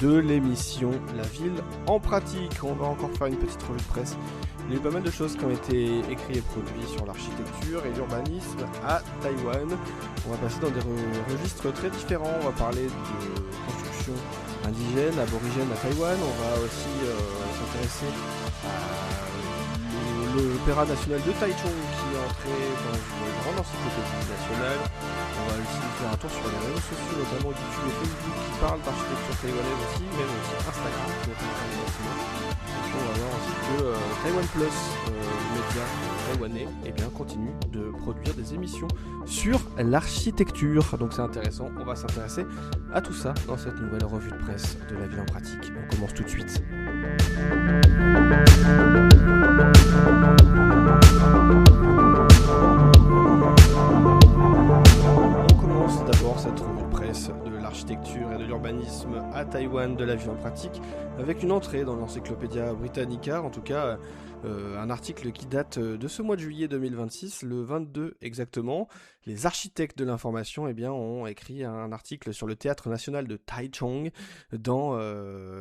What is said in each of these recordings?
de l'émission La Ville en pratique. On va encore faire une petite revue de presse. Il y a eu pas mal de choses qui ont été écrites et produites sur l'architecture et l'urbanisme à Taïwan. On va passer dans des registres très différents. On va parler de construction indigène, aborigène à Taïwan. On va aussi s'intéresser à l'Opéra national de Taichung qui est entré dans une grande encyclopédie nationale. On va aussi faire un tour sur les réseaux sociaux, notamment YouTube et Facebook, qui parlent d'architecture taïwanaise aussi, même aussi Instagram, qui est un bâtiment. Et puis on va voir aussi que Taiwan Plus, le média taïwanais, continue de produire des émissions sur l'architecture. Donc c'est intéressant, on va s'intéresser à tout ça dans cette nouvelle revue de presse de La Ville en pratique. On commence tout de suite. D'abord cette revue de presse de l'architecture et de l'urbanisme à Taïwan de La Ville en pratique avec une entrée dans l'Encyclopædia Britannica, en tout cas un article qui date de ce mois de juillet 2026, le 22 exactement. Les architectes de l'information ont écrit un article sur le théâtre national de Taichung dans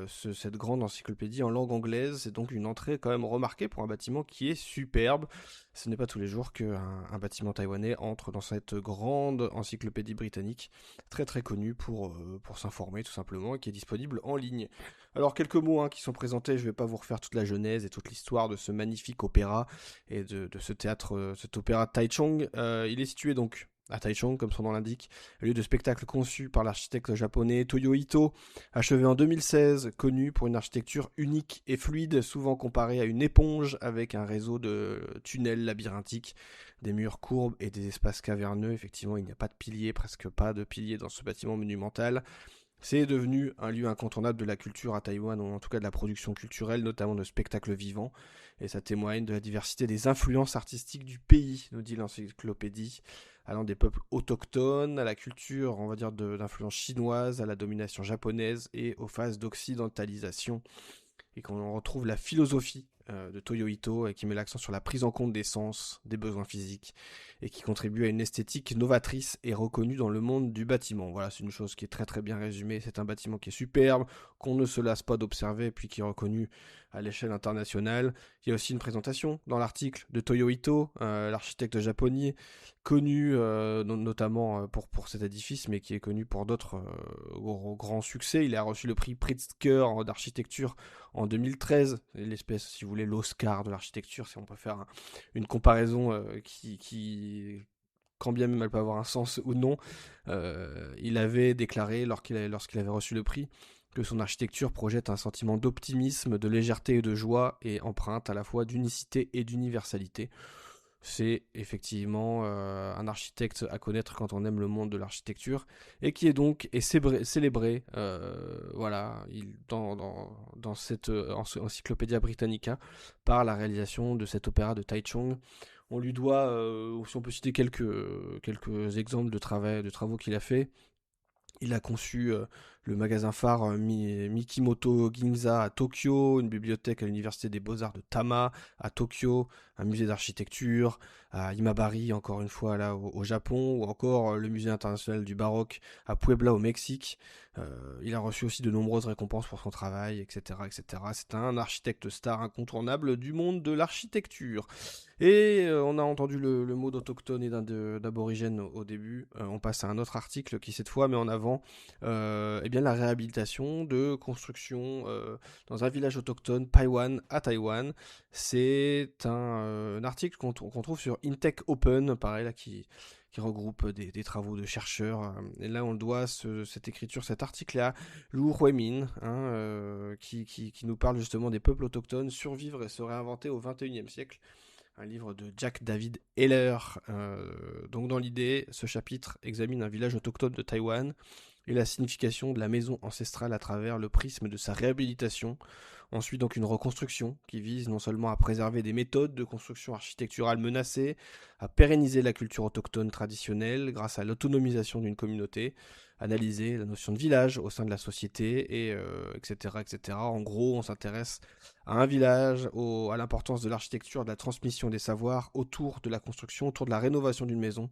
cette grande encyclopédie en langue anglaise. C'est donc une entrée quand même remarquée pour un bâtiment qui est superbe. Ce n'est pas tous les jours qu'un bâtiment taïwanais entre dans cette grande encyclopédie britannique, très très connue pour s'informer tout simplement, et qui est disponible en ligne. Alors quelques mots qui sont présentés, je ne vais pas vous refaire toute la genèse et toute l'histoire de ce magnifique opéra et de ce théâtre, cet opéra de Taichung. Il est situé donc à Taichung, comme son nom l'indique, lieu de spectacle conçu par l'architecte japonais Toyo Ito, achevé en 2016, connu pour une architecture unique et fluide, souvent comparée à une éponge avec un réseau de tunnels labyrinthiques, des murs courbes et des espaces caverneux. Effectivement, il n'y a pas de piliers, presque pas de piliers dans ce bâtiment monumental. C'est devenu un lieu incontournable de la culture à Taïwan, ou en tout cas de la production culturelle, notamment de spectacles vivants, et ça témoigne de la diversité des influences artistiques du pays, nous dit l'encyclopédie, allant des peuples autochtones à la culture, on va dire, d'influence chinoise, à la domination japonaise et aux phases d'occidentalisation, et qu'on retrouve la philosophie de Toyo Ito, qui met l'accent sur la prise en compte des sens, des besoins physiques, et qui contribue à une esthétique novatrice et reconnue dans le monde du bâtiment. Voilà, c'est une chose qui est très très bien résumée. C'est un bâtiment qui est superbe, qu'on ne se lasse pas d'observer, puis qui est reconnu à l'échelle internationale. Il y a aussi une présentation dans l'article de Toyo Ito, l'architecte japonais, connu notamment pour cet édifice, mais qui est connu pour d'autres grands succès. Il a reçu le prix Pritzker d'architecture en 2013, l'espèce, si vous voulez, l'Oscar de l'architecture, si on peut faire une comparaison qui quand bien même elle peut avoir un sens ou non. Il avait déclaré, lorsqu'il avait reçu le prix, que son architecture projette un sentiment d'optimisme, de légèreté et de joie, et empreinte à la fois d'unicité et d'universalité. C'est effectivement un architecte à connaître quand on aime le monde de l'architecture, et qui est donc célébré dans cette Encyclopædia Britannica par la réalisation de cet opéra de Taichung. On lui doit, si on peut citer quelques exemples de travaux qu'il a fait. Il a conçu le magasin phare Mikimoto Ginza à Tokyo, une bibliothèque à l'université des beaux-arts de Tama à Tokyo, un musée d'architecture à Imabari, encore une fois là au Japon, ou encore le musée international du baroque à Puebla au Mexique. Il a reçu aussi de nombreuses récompenses pour son travail, etc., etc. C'est un architecte star incontournable du monde de l'architecture. Et on a entendu le mot d'autochtone et d'aborigène au début. On passe à un autre article qui cette fois met en avant la réhabilitation de construction dans un village autochtone, Paiwan, à Taïwan. C'est un article qu'on trouve sur Intech Open, pareil là, qui regroupe des travaux de chercheurs. Et là, on doit cet article à Lu Huimin, qui nous parle justement des peuples autochtones, survivre et se réinventer au XXIe siècle. Un livre de Jack David Heller. Donc dans l'idée, ce chapitre examine un village autochtone de Taïwan et la signification de la maison ancestrale à travers le prisme de sa réhabilitation. Ensuite, donc une reconstruction qui vise non seulement à préserver des méthodes de construction architecturale menacées, à pérenniser la culture autochtone traditionnelle grâce à l'autonomisation d'une communauté, analyser la notion de village au sein de la société, et etc., etc. En gros, on s'intéresse à un village, à l'importance de l'architecture, de la transmission des savoirs autour de la construction, autour de la rénovation d'une maison,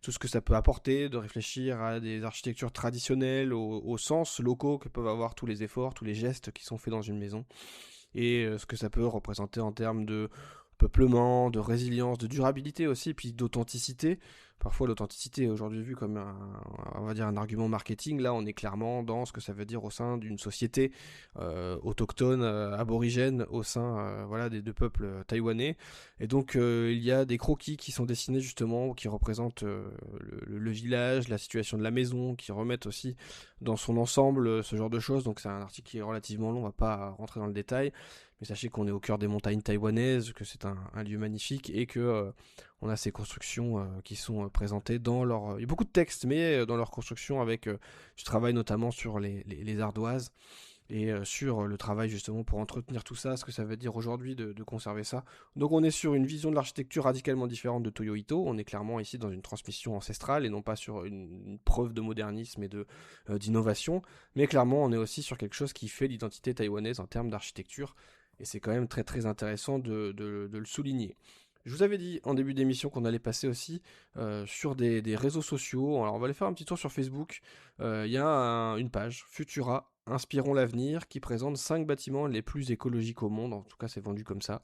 tout ce que ça peut apporter, de réfléchir à des architectures traditionnelles, au sens locaux que peuvent avoir tous les efforts, tous les gestes qui sont faits dans une maison, et ce que ça peut représenter en termes de peuplement, de résilience, de durabilité aussi, puis d'authenticité. Parfois l'authenticité est aujourd'hui vue comme on va dire un argument marketing. Là on est clairement dans ce que ça veut dire au sein d'une société autochtone, aborigène, au sein voilà, des deux peuples taïwanais. Et donc il y a des croquis qui sont dessinés justement, qui représentent le village, la situation de la maison, qui remettent aussi dans son ensemble ce genre de choses. Donc c'est un article qui est relativement long, on va pas rentrer dans le détail. Mais sachez qu'on est au cœur des montagnes taïwanaises, que c'est un lieu magnifique, et que on a ces constructions qui sont présentées dans leur... Il y a beaucoup de textes, mais dans leur construction avec du travail notamment sur les ardoises, et sur le travail justement pour entretenir tout ça, ce que ça veut dire aujourd'hui de conserver ça. Donc on est sur une vision de l'architecture radicalement différente de Toyo Ito. On est clairement ici dans une transmission ancestrale et non pas sur une preuve de modernisme et d'innovation, mais clairement on est aussi sur quelque chose qui fait l'identité taïwanaise en termes d'architecture, et c'est quand même très très intéressant de le souligner. Je vous avais dit en début d'émission qu'on allait passer aussi sur des réseaux sociaux. Alors on va aller faire un petit tour sur Facebook. Il y a une page, Futura, Inspirons l'avenir, qui présente 5 bâtiments les plus écologiques au monde. En tout cas c'est vendu comme ça.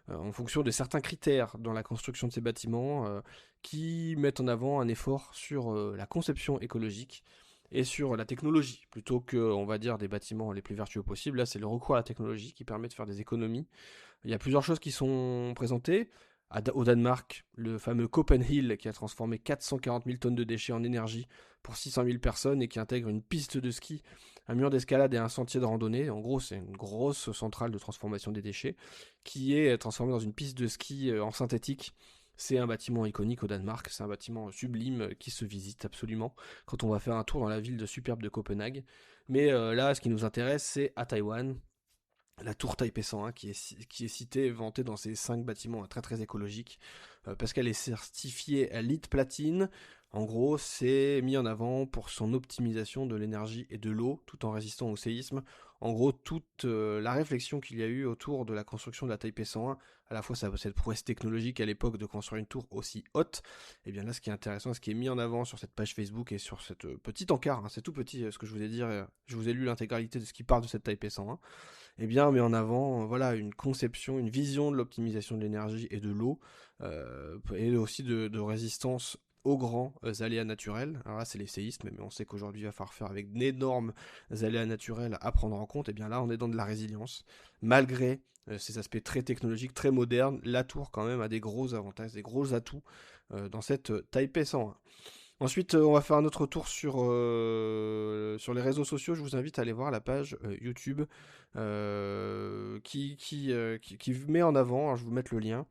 En fonction de certains critères dans la construction de ces bâtiments qui mettent en avant un effort sur la conception écologique et sur la technologie, plutôt que, on va dire, des bâtiments les plus vertueux possibles. Là, c'est le recours à la technologie qui permet de faire des économies. Il y a plusieurs choses qui sont présentées. Au Danemark, le fameux Copenhill qui a transformé 440 000 tonnes de déchets en énergie pour 600 000 personnes et qui intègre une piste de ski, un mur d'escalade et un sentier de randonnée. En gros, c'est une grosse centrale de transformation des déchets qui est transformée dans une piste de ski en synthétique. C'est un bâtiment iconique au Danemark, c'est un bâtiment sublime qui se visite absolument quand on va faire un tour dans la ville superbe de Copenhague. Mais là, ce qui nous intéresse, c'est à Taïwan, la tour Taipei 101 qui est citée et vantée dans ces 5 bâtiments très très écologiques, parce qu'elle est certifiée à LEED Platine. En gros, c'est mis en avant pour son optimisation de l'énergie et de l'eau, tout en résistant au séisme. En gros, toute la réflexion qu'il y a eu autour de la construction de la Taipei 101, à la fois cette prouesse technologique à l'époque de construire une tour aussi haute, et bien là, ce qui est intéressant, ce qui est mis en avant sur cette page Facebook et sur cette petite encart, c'est tout petit ce que je vous ai dit, je vous ai lu l'intégralité de ce qui parle de cette Taipei 101, et bien met en avant voilà, une conception, une vision de l'optimisation de l'énergie et de l'eau, et aussi de résistance aux grands aléas naturels. Alors là, c'est les séismes, mais on sait qu'aujourd'hui, il va falloir faire avec d'énormes aléas naturels à prendre en compte. Et bien là, on est dans de la résilience. Malgré ces aspects très technologiques, très modernes, la tour, quand même, a des gros avantages, des gros atouts dans cette Taipei 101. Ensuite, on va faire un autre tour sur les réseaux sociaux. Je vous invite à aller voir la page YouTube qui met en avant, alors je vais vous mettre le lien,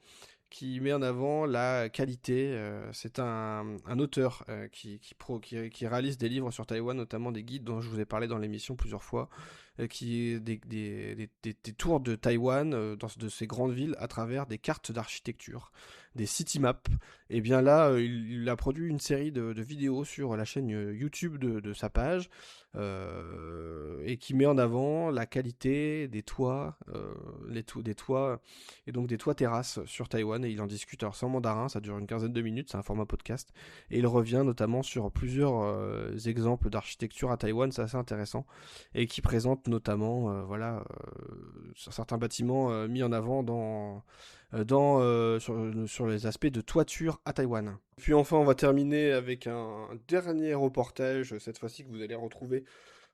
qui met en avant la qualité. C'est un auteur qui réalise des livres sur Taïwan, notamment des guides dont je vous ai parlé dans l'émission plusieurs fois, qui des tours de Taïwan, de ces grandes villes, à travers des cartes d'architecture, des city maps. Et bien là, il a produit une série de vidéos sur la chaîne YouTube de sa page, et qui met en avant la qualité des toits, des toits, et donc des toits terrasses sur Taïwan, et il en discute alors sans mandarin, ça dure une quinzaine de minutes, c'est un format podcast, et il revient notamment sur plusieurs exemples d'architecture à Taïwan, c'est assez intéressant, et qui présente notamment certains bâtiments mis en avant sur les aspects de toiture à Taïwan. Puis enfin, on va terminer avec un dernier reportage, cette fois-ci que vous allez retrouver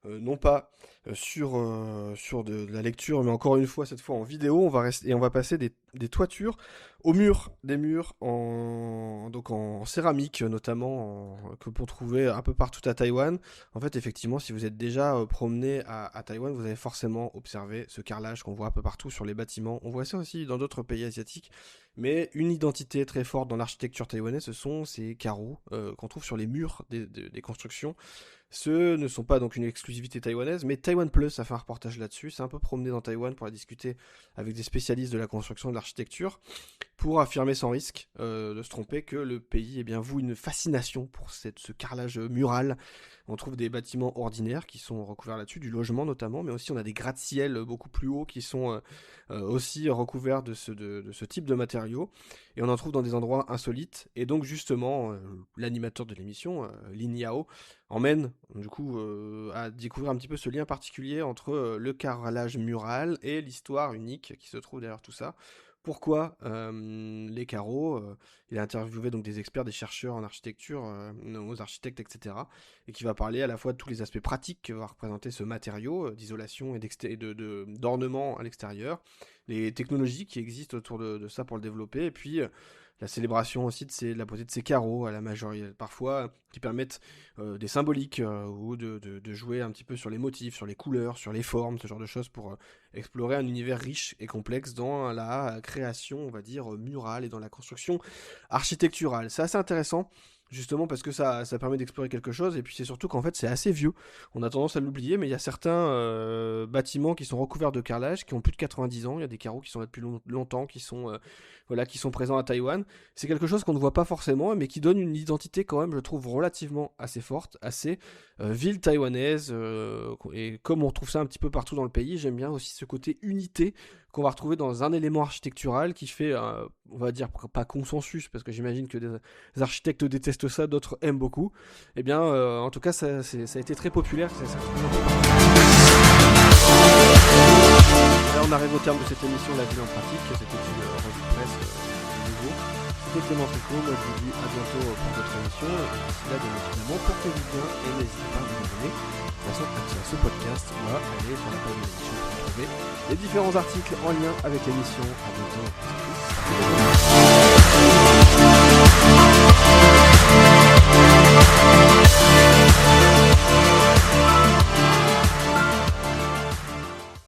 non pas sur de la lecture, mais encore une fois, cette fois en vidéo. On va passer des toitures aux murs, des murs donc en céramique notamment, que peut trouver un peu partout à Taïwan. En fait, effectivement, si vous êtes déjà promené à Taïwan, vous avez forcément observé ce carrelage qu'on voit un peu partout sur les bâtiments. On voit ça aussi dans d'autres pays asiatiques, mais une identité très forte dans l'architecture taïwanaise, ce sont ces carreaux qu'on trouve sur les murs des constructions. Ce ne sont pas donc une exclusivité taïwanaise, mais Taiwan Plus a fait un reportage là-dessus. C'est un peu promené dans Taïwan pour aller discuter avec des spécialistes de la construction et de l'architecture, pour affirmer sans risque de se tromper que le pays voue une fascination pour ce carrelage mural. On trouve des bâtiments ordinaires qui sont recouverts là-dessus, du logement notamment, mais aussi on a des gratte-ciel beaucoup plus hauts qui sont aussi recouverts de ce type de matériaux, et on en trouve dans des endroits insolites. Et donc justement, l'animateur de l'émission, Lin Yao, emmène du coup à découvrir un petit peu ce lien particulier entre le carrelage mural et l'histoire unique qui se trouve derrière tout ça. Pourquoi les carreaux Il a interviewé donc des experts, des chercheurs en architecture, aux architectes, etc. Et qui va parler à la fois de tous les aspects pratiques que va représenter ce matériau d'isolation et d'ornement à l'extérieur, les technologies qui existent autour de ça pour le développer, et puis la célébration aussi de la beauté de ces carreaux à la majorité, parfois qui permettent des symboliques ou de jouer un petit peu sur les motifs, sur les couleurs, sur les formes, ce genre de choses pour explorer un univers riche et complexe dans la création, on va dire, murale et dans la construction architecturale. C'est assez intéressant, justement parce que ça permet d'explorer quelque chose, et puis c'est surtout qu'en fait c'est assez vieux. On a tendance à l'oublier, mais il y a certains bâtiments qui sont recouverts de carrelage, qui ont plus de 90 ans, il y a des carreaux qui sont là depuis longtemps, qui sont présents à Taïwan. C'est quelque chose qu'on ne voit pas forcément, mais qui donne une identité quand même, je trouve, relativement assez forte, assez ville taïwanaise, et comme on retrouve ça un petit peu partout dans le pays, j'aime bien aussi ce côté unité qu'on va retrouver dans un élément architectural qui fait, on va dire, pas consensus, parce que j'imagine que des architectes détestent ça, d'autres aiment beaucoup. Eh bien, en tout cas, ça a été très populaire. Là, on arrive au terme de cette émission La Ville en Pratique. C'était une revue de presse de nouveau. C'était Clément Tricot. Moi, je vous dis à bientôt pour d'autres émissions. Et d'ici là, bien évidemment, portez-vous bien et n'hésitez pas à vous abonner. De toute façon, à ce podcast, on va aller sur la page de l'émission pour retrouver les différents articles en lien avec l'émission. À bientôt.